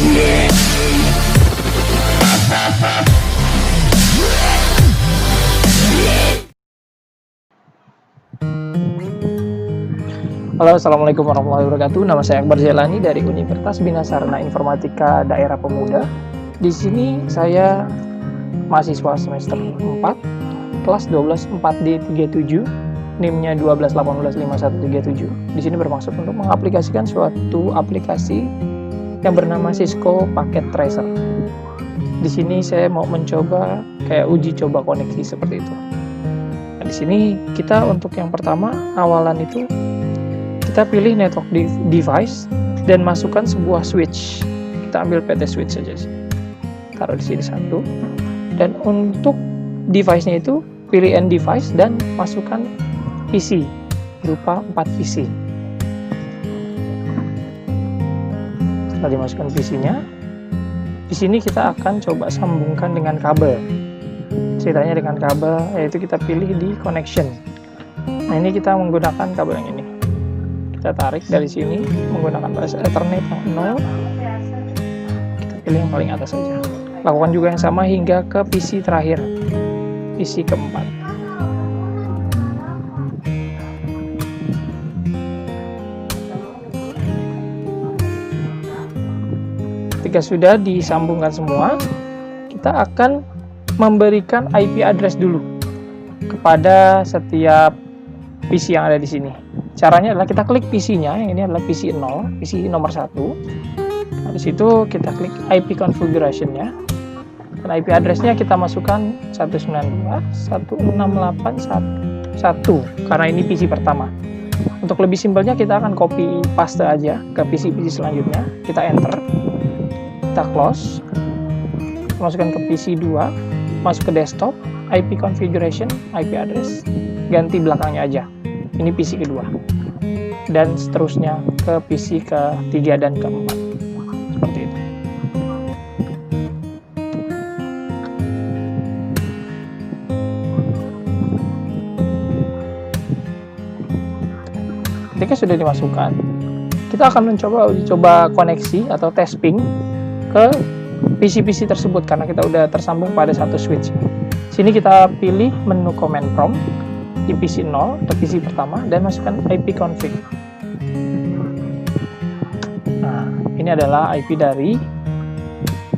Halo, assalamualaikum warahmatullahi wabarakatuh. Nama saya Akbar Jailani dari Universitas Bina Sarana Informatika Daerah Pemuda. Di sini saya mahasiswa semester 4, kelas 12 4D37, NIM-nya 128855137. Di sini bermaksud untuk mengaplikasikan suatu aplikasi yang bernama Cisco Packet Tracer. Di sini saya mau mencoba kayak uji coba koneksi seperti itu. Nah, di sini kita untuk yang pertama awalan itu kita pilih network device dan masukkan sebuah switch. Kita ambil PT switch saja sih. Taruh di sini satu. Dan untuk device-nya itu pilih end device dan masukkan PC berupa 4 PC. Setelah dimasukkan PC-nya, di sini kita akan coba sambungkan dengan kabel. Ceritanya dengan kabel yaitu kita pilih di connection. Nah, ini kita menggunakan kabel yang ini. Kita tarik dari sini menggunakan basis Ethernet yang 0. Kita pilih yang paling atas saja. Lakukan juga yang sama hingga ke PC terakhir, PC keempat. Ketika sudah disambungkan semua, kita akan memberikan IP address dulu kepada setiap PC yang ada di sini. Caranya adalah kita klik PC-nya, yang ini adalah PC 0, PC nomor 1. Nah, di situ kita klik IP configuration-nya. Dan IP address-nya kita masukkan 192.168.1 karena ini PC pertama. Untuk lebih simpelnya kita akan copy paste aja ke PC-PC selanjutnya. Kita enter. Kita close. Masukkan ke PC 2, masuk ke desktop, IP configuration, IP address, ganti belakangnya aja. Ini PC kedua. Dan seterusnya ke PC ketiga dan keempat. Seperti itu. Ketika sudah dimasukkan, kita akan coba koneksi atau tes ping ke PC-PC tersebut karena kita udah tersambung pada satu switch. Sini kita pilih menu command prompt di PC 0 atau PC pertama dan masukkan IP config. Nah, ini adalah IP dari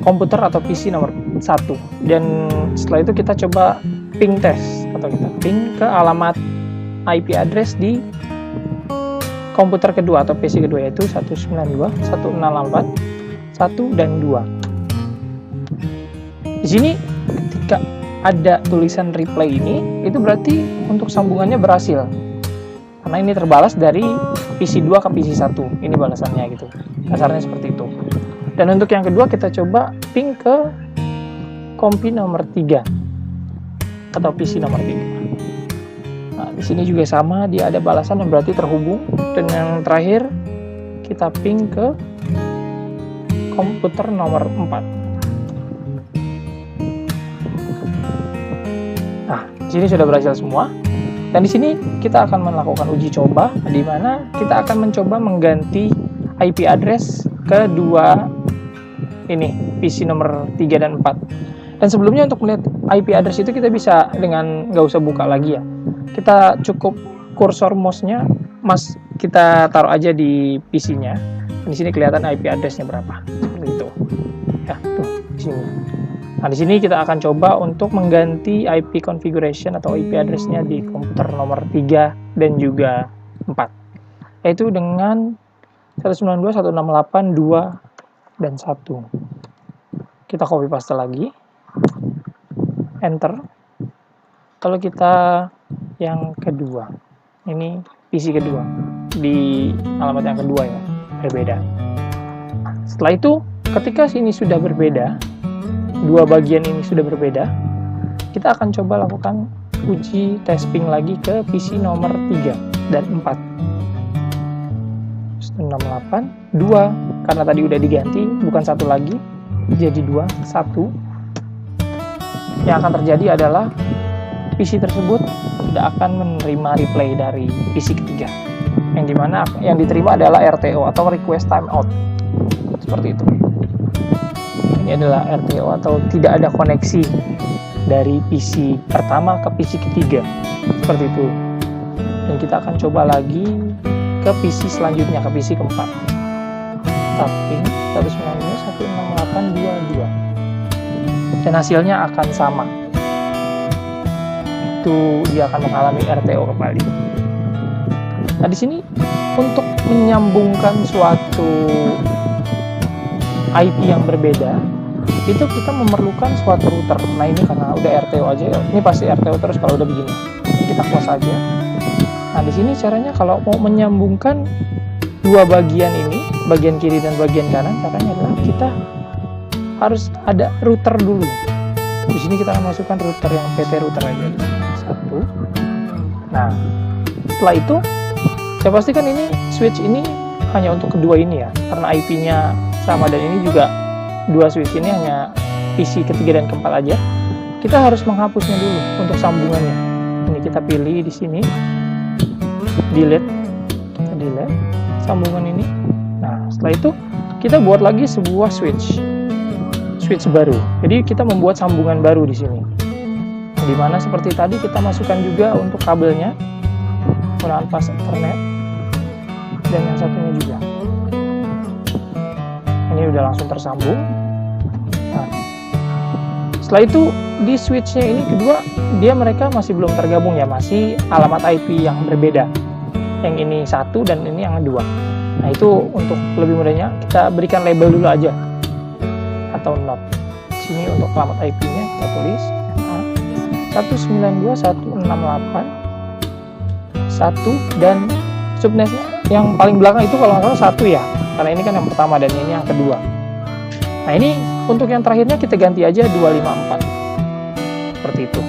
komputer atau PC nomor 1. Dan setelah itu kita coba ping test atau kita ping ke alamat IP address di komputer kedua atau PC kedua yaitu 192.168.1 dan 2. Di sini ketika ada tulisan replay ini, itu berarti untuk sambungannya berhasil. Karena ini terbalas dari PC 2 ke PC 1. Ini balasannya gitu. Kasarnya seperti itu. Dan untuk yang kedua kita coba ping ke kompi nomor 3 atau PC nomor 3. Nah, di sini juga sama, dia ada balasan yang berarti terhubung. Dan yang terakhir kita ping ke komputer nomor 4. Nah, di sini sudah berhasil semua. Dan di sini kita akan melakukan uji coba di mana kita akan mencoba mengganti IP address ke dua ini, PC nomor 3 dan 4. Dan sebelumnya untuk melihat IP address itu kita bisa dengan nggak usah buka lagi ya. Kita cukup kursor mouse-nya kita taruh aja di PC-nya. Di sini kelihatan IP address-nya berapa. Seperti itu. Ya, tuh di sini. Nah, di sini kita akan coba untuk mengganti IP configuration atau IP address-nya di komputer nomor 3 dan juga 4. Yaitu dengan 192.168.2 dan 1. Kita copy paste lagi. Enter. Kalau kita yang kedua, ini PC kedua, di alamat yang kedua ya, berbeda. Setelah itu, ketika sini sudah berbeda, dua bagian ini sudah berbeda, kita akan coba lakukan uji testing lagi ke PC nomor 3 dan 4. 168, 2, karena tadi udah diganti, bukan satu lagi, jadi 2, 1. Yang akan terjadi adalah PC tersebut tidak akan menerima replay dari PC ketiga, yang dimana yang diterima adalah RTO atau request timeout, seperti itu. ini adalah RTO atau tidak ada koneksi dari PC pertama ke PC ketiga, seperti itu. Dan kita akan coba lagi ke PC selanjutnya, ke PC keempat. Tapping 192.168.22 dan hasilnya akan sama. Itu dia akan mengalami RTO kembali. Nah, di sini untuk menyambungkan suatu IP yang berbeda, itu kita memerlukan suatu router. Nah, ini karena udah RTO aja, ini pasti RTO terus kalau udah begini. Ini kita close aja. Nah, di sini caranya kalau mau menyambungkan dua bagian ini, bagian kiri dan bagian kanan, caranya adalah kita harus ada router dulu. Di sini kita akan masukkan router yang PT router aja. Satu. Nah, setelah itu saya pastikan ini switch ini hanya untuk kedua ini ya, karena IP-nya sama, dan ini juga dua switch ini hanya PC ketiga dan keempat aja. Kita harus menghapusnya dulu untuk sambungannya. Ini kita pilih di sini, delete, kita delete sambungan ini. Nah, setelah itu kita buat lagi sebuah switch baru. Jadi kita membuat sambungan baru di sini. Di mana seperti tadi kita masukkan juga untuk kabelnya menggunakan pas Ethernet, dan yang satunya juga. Ini udah langsung tersambung. Nah, setelah itu di switchnya ini kedua, mereka masih belum tergabung ya, masih alamat IP yang berbeda. Yang ini satu dan ini yang dua. Nah, itu untuk lebih mudahnya kita berikan label dulu aja atau not. Sini untuk alamat IP-nya kita tulis 192.168.1 dan subnetnya yang paling belakang itu kalau nggak salah 1 ya, karena ini kan yang pertama dan ini yang kedua. Nah, ini untuk yang terakhirnya kita ganti aja 254 seperti itu.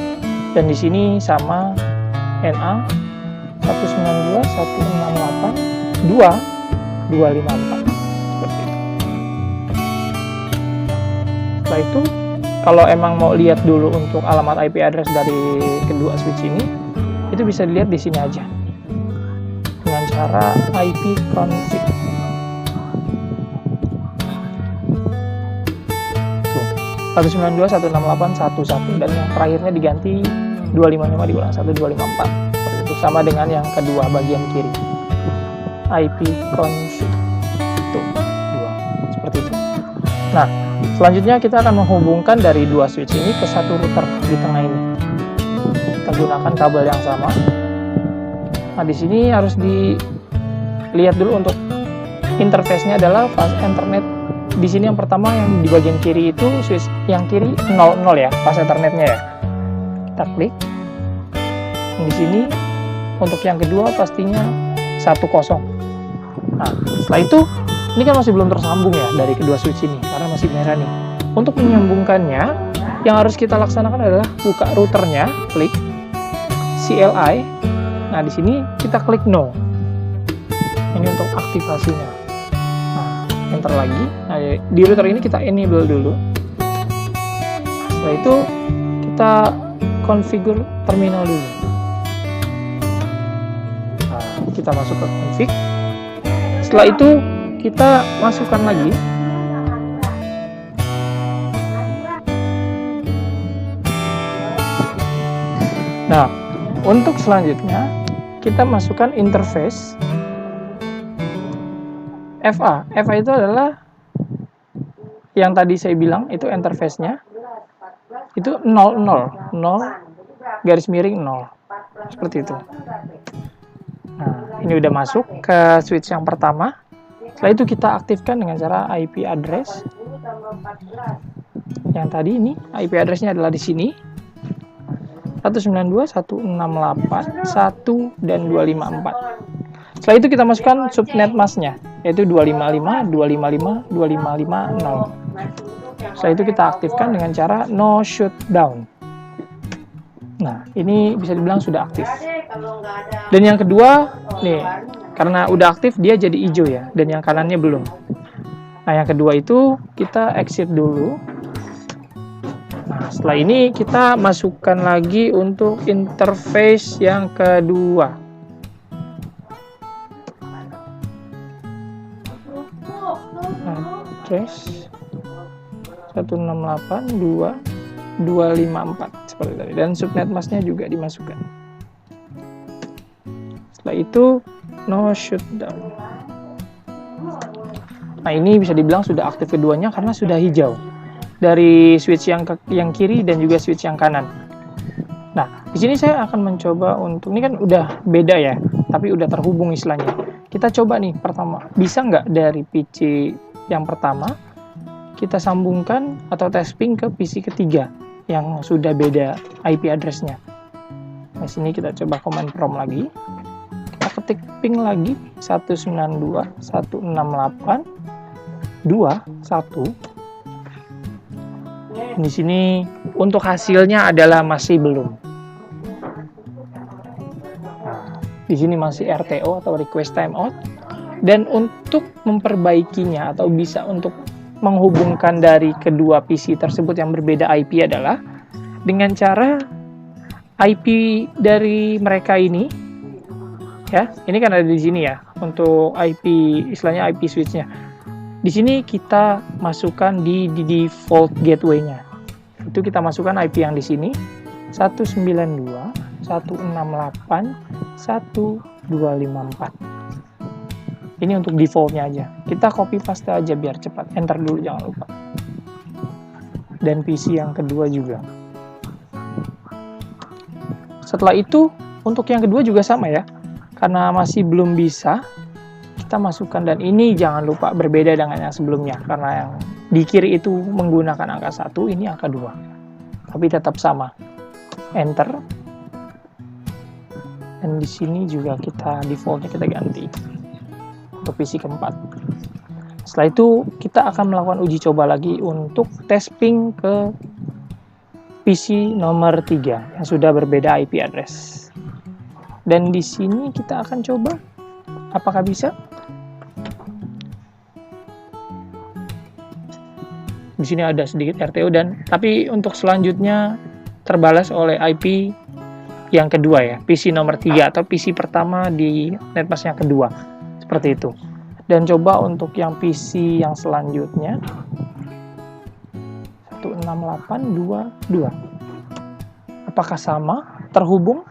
Dan di sini sama NA 192.168.254 seperti itu. Setelah itu kalau emang mau lihat dulu untuk alamat IP address dari kedua switch ini, itu bisa dilihat di sini aja dengan cara IP config. Tuh, 192.168.1.1 dan yang terakhirnya diganti 255 dikurangi 1.254. Seperti itu, sama dengan yang kedua bagian kiri. IP config. Tuh, 2. Seperti itu. Nah, selanjutnya kita akan menghubungkan dari dua switch ini ke satu router di tengah ini. Kita gunakan kabel yang sama. Nah, di sini harus dilihat dulu untuk interface-nya adalah fast Ethernet. Di sini yang pertama yang di bagian kiri itu switch yang kiri 00 ya, fast Ethernet-nya ya. Kita klik. Di sini untuk yang kedua pastinya 10. Nah, setelah itu ini kan masih belum tersambung ya dari kedua switch ini karena masih merah nih. Untuk menyambungkannya, yang harus kita laksanakan adalah buka routernya, klik CLI. Nah, di sini kita klik no. Ini untuk aktivasinya. Nah, enter lagi. Nah, di router ini kita enable dulu. Setelah itu kita configure terminal dulu. Nah, kita masuk ke config. Setelah itu kita masukkan lagi nah, untuk selanjutnya kita masukkan interface FA. FA itu adalah yang tadi saya bilang itu interface-nya itu 00 garis miring 0 seperti itu. Nah, ini udah masuk ke switch yang pertama. Setelah itu kita aktifkan dengan cara IP address. Yang tadi ini IP address-nya adalah di sini 192.168.1 dan 254. Setelah itu kita masukkan subnet mask-nya yaitu 255.255.255.0. Setelah itu kita aktifkan dengan cara no shutdown. Nah, ini bisa dibilang sudah aktif. Dan yang kedua nih, karena udah aktif dia jadi hijau ya, dan yang kanannya belum. Nah, yang kedua itu kita exit dulu. Nah, setelah ini kita masukkan lagi untuk interface yang kedua. Address 168.2.254 seperti tadi, dan subnet masknya juga dimasukkan. Setelah itu no shutdown. Nah, ini bisa dibilang sudah aktif keduanya karena sudah hijau dari switch yang kiri dan juga switch yang kanan. Nah, di sini saya akan mencoba untuk, ini kan udah beda ya, tapi udah terhubung istilahnya. Kita coba nih pertama, bisa nggak dari PC yang pertama kita sambungkan atau tes ping ke PC ketiga yang sudah beda IP address-nya. Di sini kita coba command prompt lagi. Kita ketik ping lagi 192.168.2.1. Di sini untuk hasilnya adalah masih belum. Di sini masih RTO atau request timeout. Dan untuk memperbaikinya atau bisa untuk menghubungkan dari kedua PC tersebut yang berbeda IP adalah dengan cara IP dari mereka ini, ya. Ini kan ada di sini ya untuk IP, istilahnya IP switch-nya. Di sini kita masukkan di default gateway-nya. Itu kita masukkan IP yang di sini 192.168.1.254. Ini untuk default-nya aja. Kita copy paste aja biar cepat. Enter dulu jangan lupa. Dan PC yang kedua juga. Setelah itu untuk yang kedua juga sama ya. Karena masih belum bisa, kita masukkan, dan ini jangan lupa berbeda dengan yang sebelumnya karena yang di kiri itu menggunakan angka 1, ini angka 2. Tapi tetap sama. Enter. Dan di sini juga kita defaultnya kita ganti untuk PC keempat. Setelah itu kita akan melakukan uji coba lagi untuk tes ping ke PC nomor 3 yang sudah berbeda IP address. Dan di sini kita akan coba apakah bisa. Di sini ada sedikit RTO, dan tapi untuk selanjutnya terbalas oleh IP yang kedua ya, PC nomor 3 atau PC pertama di netmask yang kedua. Seperti itu. Dan coba untuk yang PC yang selanjutnya 168.2.2. Apakah sama? Terhubung?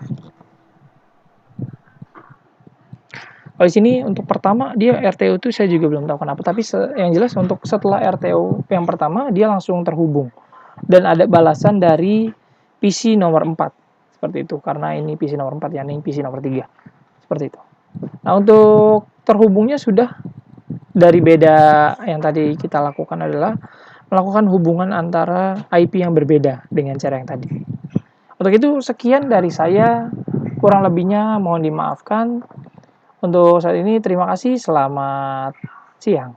Kalau di sini untuk pertama dia RTO itu saya juga belum tahu kenapa, tapi yang jelas untuk setelah RTO yang pertama dia langsung terhubung. Dan ada balasan dari PC nomor 4. Seperti itu, karena ini PC nomor 4 yang ini PC nomor 3. Seperti itu. Nah, untuk terhubungnya sudah dari beda yang tadi kita lakukan adalah melakukan hubungan antara IP yang berbeda dengan cara yang tadi. Untuk itu sekian dari saya, kurang lebihnya mohon dimaafkan. Untuk saat ini terima kasih, selamat siang.